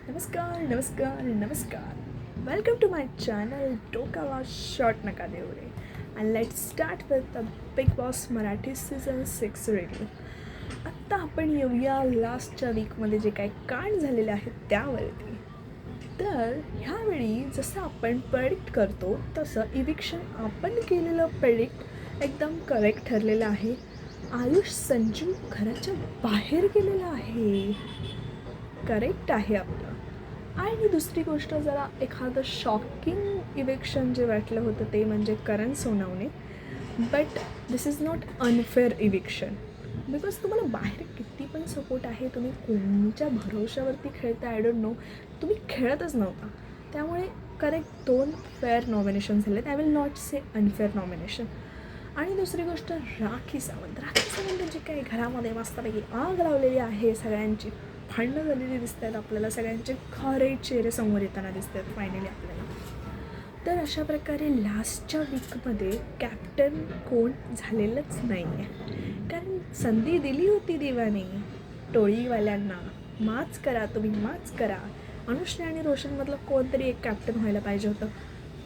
नमस्कार नमस्कार नमस्कार. वेलकम टू माय चॅनल डोकावा शॉर्ट नका देऊ रे. And let start with the Bigg Boss Marathi season 6 review. आत्ता आपण येऊया लास्टच्या वीकमध्ये जे काही कांड झालेले आहेत त्यावरती. तर ह्यावेळी जसं आपण प्रेडिक्ट करतो तसं इविक्शन आपण केलेलं प्रेडिक्ट एकदम करेक्ट ठरलेलं आहे. आयुष संजू घराच्या बाहेर गेलेला आहे. करेक्ट आहे आपलं. आणि दुसरी गोष्ट जरा एखादं शॉकिंग इव्हेक्शन जे वाटलं होतं ते म्हणजे Karan Sonawane. But this is not unfair eviction because तुम्हाला बाहेर किती पण सपोर्ट आहे, तुम्ही कोणच्या भरोशावरती खेळता आय डोंट नो, तुम्ही खेळतच नव्हता. त्यामुळे करेक्ट 2 फेअर नॉमिनेशन झालेत. I will not say unfair nomination. आणि दुसरी गोष्ट राखी सावंत जे काही घरामध्ये मस्तपैकी आग लावलेली आहे, सगळ्यांची भांडणं झालेली दिसत आहेत आपल्याला, सगळ्यांचे खरे चेहरे समोर येताना दिसत आहेत फायनली आपल्याला. तर अशा प्रकारे लास्टच्या वीकमध्ये कॅप्टन कोण झालेलंच नाही आहे. कारण संधी दिली होती देवाने टोळीवाल्यांना, माच करा तुम्ही, माच करा. अनुष्का आणि रोशनमधलं कोणतरी एक कॅप्टन व्हायला पाहिजे होतं,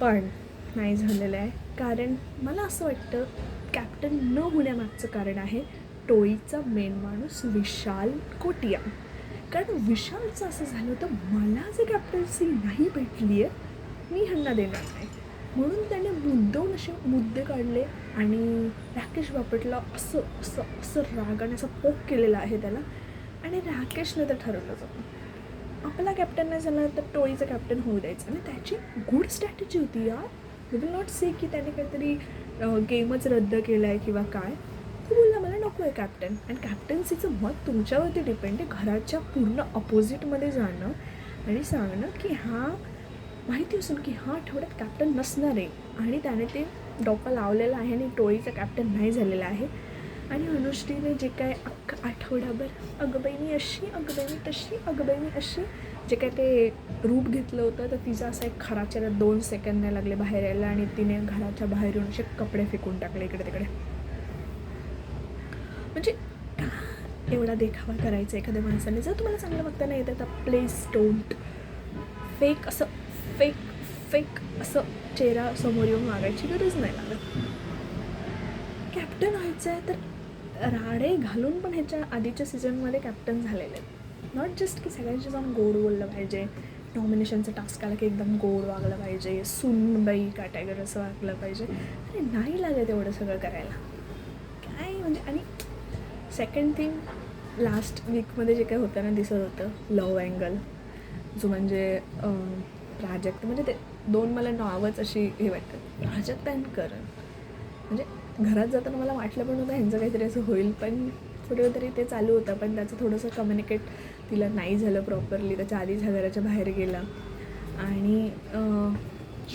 पण नाही झालेलं आहे. कारण मला असं वाटतं कॅप्टन न होण्यामागचं कारण आहे टोळीचा मेन माणूस विशाल कोटिया. कारण विशालचं असं झालं होतं, मला जे कॅप्टन्सी नाही भेटली आहे मी ह्यांना देणार नाही, म्हणून त्याने मुद्दाम असे मुद्दे काढले आणि राकेश बापटला असं असं असं रागाने असं पोक केलेला आहे त्याला. आणि राकेशने तर ठरवलं होतं आपला कॅप्टन नाही झाला तर टोळीचं कॅप्टन होऊ द्यायचं. आणि त्याची गुड स्ट्रॅटेजी होती यार. वी विल नॉट से की त्याने काहीतरी गेमच रद्द केला आहे किंवा काय. तो बोलला मला नको आहे कॅप्टन. आणि कॅप्टन्सीचं मत तुमच्यावरती डिपेंड आहे. घराच्या पूर्ण अपोजिटमध्ये जाणं आणि सांगणं की हा माहिती असून की हा आठवड्यात कॅप्टन नसणार आहे आणि त्याने ते डोकं लावलेलं आहे आणि टोळीचा कॅप्टन नाही झालेला आहे. आणि अनुश्रीने जे काय अख्खा आठवडाभर अगबाईनी अशी, अगबाईनी तशी, अगबाईनी अशी जे काय ते रूप घेतलं होतं, तर तिचा असा एक खरा चेहरा 2 सेकंद नाही लागले बाहेर यायला आणि तिने घराच्या बाहेर येऊन असे कपडे फेकून टाकले इकडे तिकडे. म्हणजे का एवढा देखावा करायचा एखाद्या माणसाने? जर तुम्हाला चांगलं बघता नाही येतं तर प्लीज डोंट फेक असं फेक असं चेहरा समोर येऊन मागायची गरज नाही लागत. कॅप्टन व्हायचं आहे तर राडे घालून पण ह्याच्या आधीच्या सीझनमध्ये कॅप्टन झालेले आहेत. नॉट जस्ट की सगळ्यांशी जाऊन गोड बोललं पाहिजे, नॉमिनेशनचं टास्क आला की एकदम गोड वागलं पाहिजे, सुनबाई कॅटेगरी असं वागलं पाहिजे. अरे नाही लागत एवढं सगळं करायला काय म्हणजे. आणि सेकंड थिंग, लास्ट वीकमध्ये जे काही होतं ना दिसत होतं लव अँगल, जो म्हणजे प्राजक्त, म्हणजे ते 2 मला नावच अशी हे वाटतात, प्राजक्त अँड करण. म्हणजे घरात जाताना मला वाटलं पण होतं ह्यांचं काहीतरी असं होईल, पण कुठे तरी ते चालू होतं, पण त्याचं थोडंसं कम्युनिकेट तिला नाही झालं प्रॉपरली. त्याच्या आधीच घराच्या बाहेर गेला आणि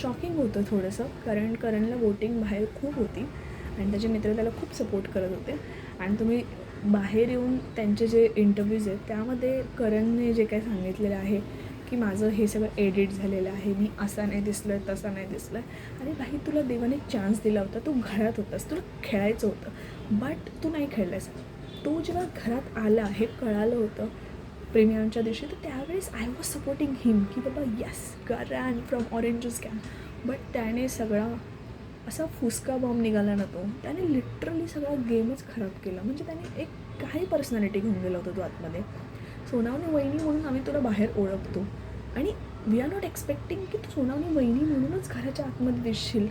शॉकिंग होतं थोडंसं. कारण करणला वोटिंग बाहेर खूप होती आणि त्याचे मित्र त्याला खूप सपोर्ट करत होते. आणि तुम्ही बाहेर येऊन त्यांचे जे इंटरव्ह्यूज आहेत त्यामध्ये करणने जे काही सांगितलेलं आहे की माझं हे सगळं एडिट झालेलं आहे, मी असा नाही दिसलं आहे, तसा नाही दिसलं आहे. अरे भाई, तुला देवाने चान्स दिला होता, तू घरात होतास, तुला खेळायचं होतं, बट तू नाही खेळलास. तो जेव्हा घरात आला हे कळालं होतं प्रीमियमच्या दिवशी, तर त्यावेळेस आय वॉज सपोर्टिंग हिम की बाबा yes Karan from orange juice can. But त्याने सगळा असा फुसका बॉम्ब निघाला ना तो, त्याने लिटरली सगळा गेमच खराब केला. म्हणजे त्याने एक काही पर्सनॅलिटी घेऊन गेला होता तो आतमध्ये. सोनावणी वहिनी म्हणून आम्ही तुला बाहेर ओळखतो आणि वी आर नॉट एक्सपेक्टिंग की तू सोनावणी वहिनी म्हणूनच घराच्या आतमध्ये दिसशील.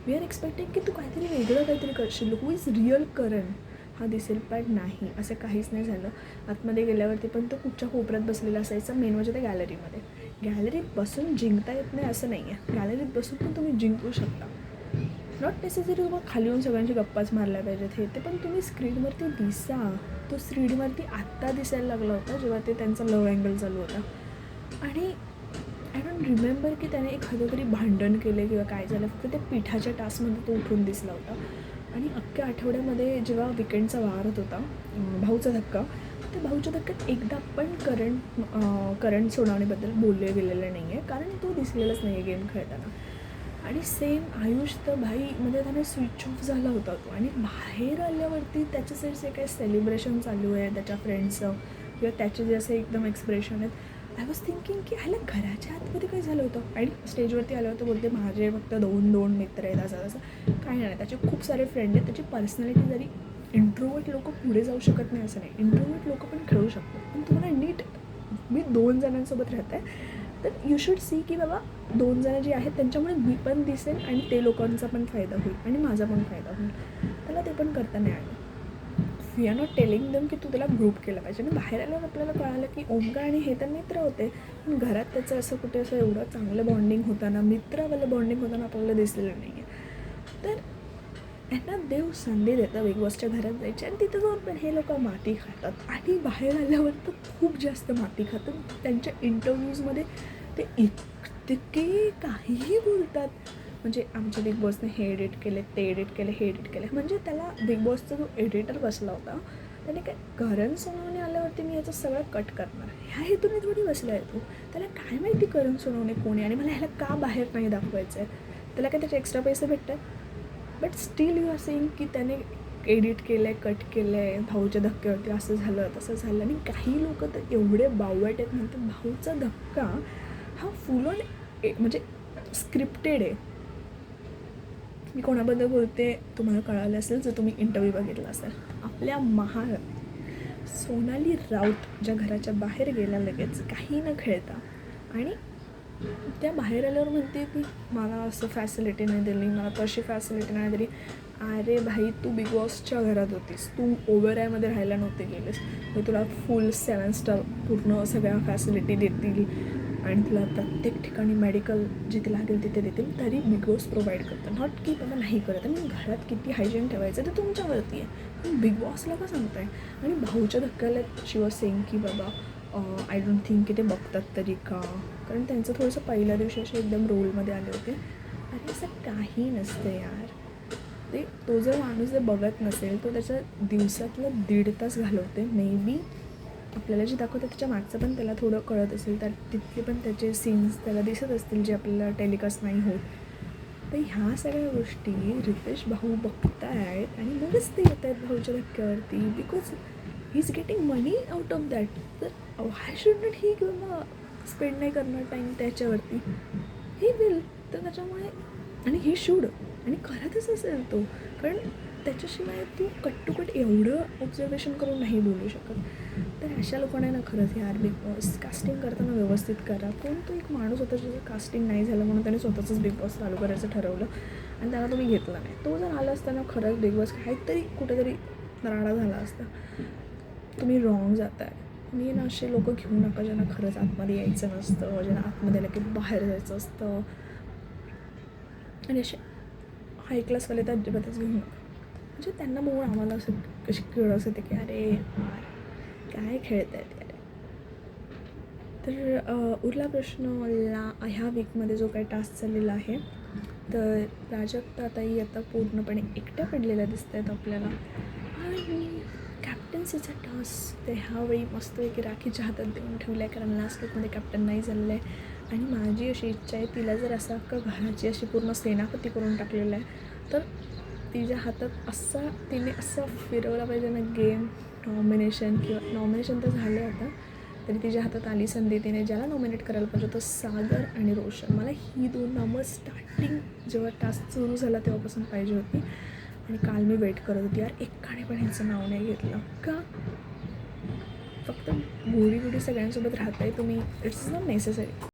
वी आर एक्सपेक्टिंग की तू काहीतरी वेगळं काहीतरी करशील, हू इज रिअल करण हा दिसेल. पण नाही, असं काहीच नाही झालं. आतमध्ये गेल्यावरती पण तो कुठच्या कोपऱ्यात बसलेला असायचा. मेन म्हणजे ते गॅलरीत बसून जिंकता येत नाही असं नाही आहे. गॅलरीत बसून पण तुम्ही जिंकू शकता. नॉट नेसेसरी तुम्हाला खाली येऊन सगळ्यांची गप्पाच मारल्या पाहिजेत हे ते, पण तुम्ही स्क्रीनवरती दिसा. तो स्क्रीनवरती आत्ता दिसायला लागला होता जेव्हा ते त्यांचा लव अँगल चालू होता. आणि आय डोंट रिमेंबर की त्याने एखादं तरी भांडण केलं किंवा काय झालं. फक्त त्या पिठाच्या टास्कमध्ये तो उठून दिसला होता. आणि अख्ख्या आठवड्यामध्ये जेव्हा विकेंडचा वार होता भाऊचा धक्का, त्या भाऊच्या धक्क्यात एकदा पण करण सोडवण्याबद्दल बोलले गेलेलं नाही आहे, कारण तो दिसलेलाच नाही आहे गेम खेळताना. आणि सेम आयुष तर म्हणजे त्याने स्विच ऑफ झाला होता तो. आणि बाहेर आल्यावरती त्याच्यासाठी जे काही सेलिब्रेशन चालू आहे त्याच्या फ्रेंड्सचं किंवा त्याचे जे असे एकदम एक्सप्रेशन आहेत, आय वॉज थिंकिंग की ह्याला घराच्या आतमध्ये काय झालं होतं. आणि स्टेजवरती आलं होतं, बोलते माझे फक्त 2 मित्र आहेत, असं असं काही नाही. त्याचे खूप सारे फ्रेंड आहेत. त्याची पर्सनॅलिटी जरी इंट्रोवर्ट लोक पुढे जाऊ शकत नाही असं नाही, इंट्रोवर्ट लोक पण खेळू शकतात. पण तुम्हाला नीट, मी 2 जणांसोबत राहत आहे, तर यू शुड सी की बाबा 2 जणं जी आहेत त्यांच्यामुळे मी पण दिसेल आणि ते लोकांचा पण फायदा होईल आणि माझा पण फायदा होईल. त्याला ते पण करता नाही आलं. We are not telling them की तू त्याला ग्रुप केला पाहिजे. आणि बाहेर आल्यावर आपल्याला कळालं की ओमकार आणि हे तर मित्र होते, पण घरात त्याचं असं कुठे असं एवढं चांगलं बॉन्डिंग होताना, मित्रावालं बॉन्डिंग होताना आपल्याला दिसलेलं नाही आहे. तर यांना देव संधी देतं बिग बॉसच्या घरात जायची आणि तिथं जाऊन पण हे लोक माती खातात. आणि बाहेर आल्यावर तर खूप जास्त माती खातात. त्यांच्या इंटरव्ह्यूजमध्ये ते इतके काहीही बोलतात. म्हणजे आमच्या बिग बॉसने हे एडिट केले, ते एडिट केले, हे एडिट केले. म्हणजे त्याला बिग बॉसचा जो एडिटर बसला होता त्याने काय, करण सोनवणे आल्यावरती मी याचं सगळं कट करणार ह्या हेतूने थोडी बसला आहे तो. त्याला काय माहिती करण सोनवणे कोण आहे आणि मला ह्याला का बाहेर नाही दाखवायचं आहे. त्याला काय त्याचे एक्स्ट्रा पैसे भेटतात. But still you are saying की त्याने एडिट केलं आहे, कट केलं आहे, भाऊच्या धक्क्यावरती असं झालं तसं झालं. आणि काही लोक तर एवढे बावट आहेत म्हणतात भाऊचा धक्का हा फुल ऑन म्हणजे स्क्रिप्टेड आहे. मी कोणाबद्दल बोलते तुम्हाला कळालं असेल जर तुम्ही इंटरव्ह्यू बघितला असेल. आपल्या सोनाली राऊत ज्या घराच्या बाहेर गेल्या लगेच काही न खेळता, आणि त्या बाहेर आल्यावर म्हणते की मला असं फॅसिलिटी नाही दिली, मला तशी फॅसिलिटी नाही दिली. अरे भाई, तू बिग बॉसच्या घरात होतीस, तू ओबेरॉयमध्ये राहायला नव्हते गेलेस, तर तुला फुल 7 स्टार पूर्ण सगळ्या फॅसिलिटी देतील आणि तुला प्रत्येक ठिकाणी मेडिकल जिथे लागेल तिथे देतील, तरी बिग बॉस प्रोव्हाइड करतं. नॉट की बाबा नाही करत. आणि घरात किती हायजीन ठेवायचं ते तुमच्यावरती आहे, पण बिग बॉसला का सांगताय. आणि भाऊच्या धक्क्याला शिव सेन की बाबा आय डोंट थिंक की ते बघतात तरी का, कारण त्यांचं थोडंसं पहिल्या दिवशी असे एकदम रोलमध्ये आले होते. अरे असं काही नसतं यार. ते तो जर माणूस जर बघत नसेल तो त्याच्या दिवसातलं 1.5 तास घालवते. मे बी आपल्याला जे दाखवतं त्याच्या मागचं पण त्याला थोडं कळत असेल, तर तिथले पण त्याचे सीन्स त्याला दिसत असतील जे आपल्याला टेलिकास्ट नाही होत. तर ह्या सगळ्या गोष्टी रितेश भाऊ बघतायत आणि मगच ते येत आहेत भाऊच्या धक्क्यावरती, because he is getting money out of that. तर व्हाय शुड नॉट ही किंवा स्पेंड नाही करणार टाईम त्याच्यावरती, ही विल. तर त्याच्यामुळे, आणि ही शूड, आणि करतच असेल तो, कारण त्याच्याशिवाय तू कट टू कट एवढं ऑब्झर्वेशन करून नाही बोलू शकत. तर अशा लोकांना ना खरंच यार बिग बॉस कास्टिंग करताना व्यवस्थित करा. कोण तो एक माणूस होता ज्याचं कास्टिंग नाही झालं म्हणून त्याने स्वतःचंच बिग बॉस चालू करायचं ठरवलं आणि त्याला तुम्ही घेतला नाही. तो जर आला असताना खरंच बिग बॉस काहीतरी कुठेतरी राडा झाला असता. तुम्ही रॉंग जाताय. तुम्ही ना असे लोक घेऊ नका ज्यांना खरंच आतमध्ये यायचं नसतं, ज्यांना आतमध्ये आलं की बाहेर जायचं असतं. आणि असे हाय क्लासवाले तर अजिबातच घेऊ नका. म्हणजे त्यांना बघून आम्हाला असं कशी कळस येते की अरे यार काय खेळत आहेत यार. तर उरला प्रश्न मला ह्या वीकमध्ये जो काही टास्क चाललेला आहे, तर प्राजक्ता ताई आता पूर्णपणे एकट्या पडलेल्या दिसत आहेत आपल्याला. आणि कॅप्टन्सीचा टास्क ते ह्यावेळी मस्तपैकी राखीच्या हातात देऊन ठेवला आहे, कारण लास्ट वीकमध्ये कॅप्टन नाही झालेलं आहे. आणि माझी अशी इच्छा आहे तिला जर असा अख्खा घराची अशी पूर्ण सेनापती करून टाकलेलं आहे, तर तिच्या हातात असा तिने असं फिरवला पाहिजे ना गेम, नॉमिनेशन किंवा नॉमिनेशन तर झालं आता, तरी तिच्या हातात आली संधी. तिने ज्याला नॉमिनेट करायला पाहिजे होतं, सागर आणि रोशन, मला ही 2 नामं स्टार्टिंग जेव्हा टास्क सुरू झाला तेव्हापासून पाहिजे होती. आणि काल मी वेट करत होती यार, एकाने पण ह्याचं नाव नाही घेतलं का. फक्त गोडी गोडी सगळ्यांसोबत राहत आहे तुम्ही, इट्स नॉट नेसेसरी.